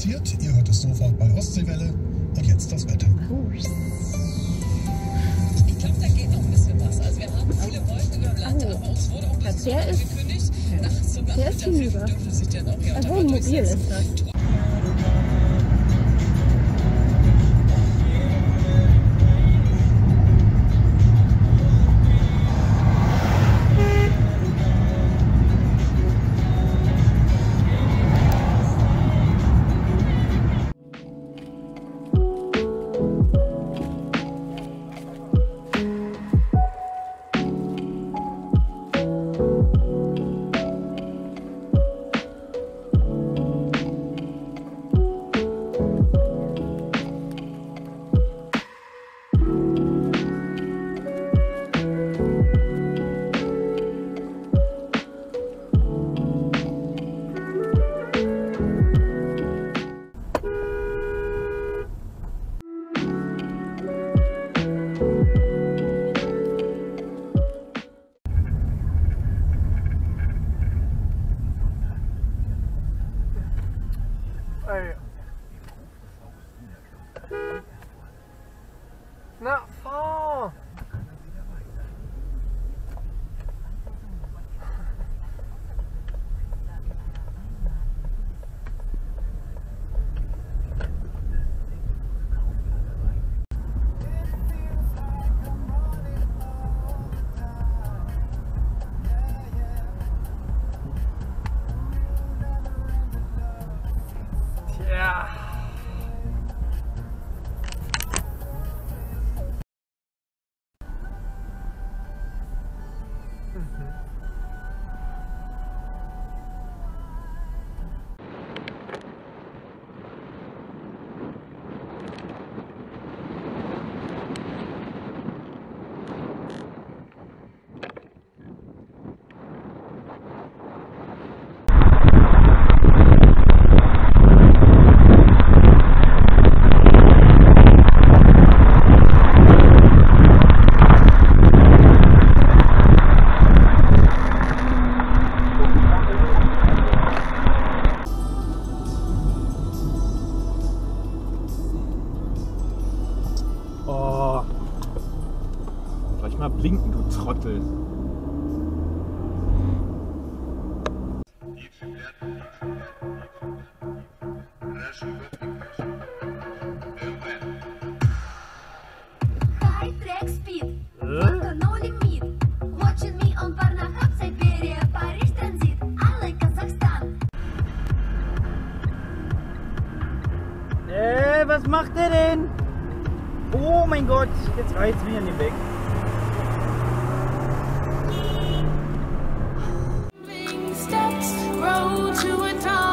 passiert. Ihr hört es sofort bei Ostseewelle. Und jetzt das Wetter. Ich glaube, da geht noch ein bisschen was. Also wir haben viele Wolken über dem Land, aber uns wurde auch ein bisschen angekündigt. Nachts sogar der ist hinüber. dürfte sich dann auch hier Also ein Mobil ist das. Na, fahr! Tja. Oh. Soll ich mal blinken, du Trottel? Was macht der denn? Oh mein Gott, jetzt reicht's mir nicht weg. Steps grow to a town.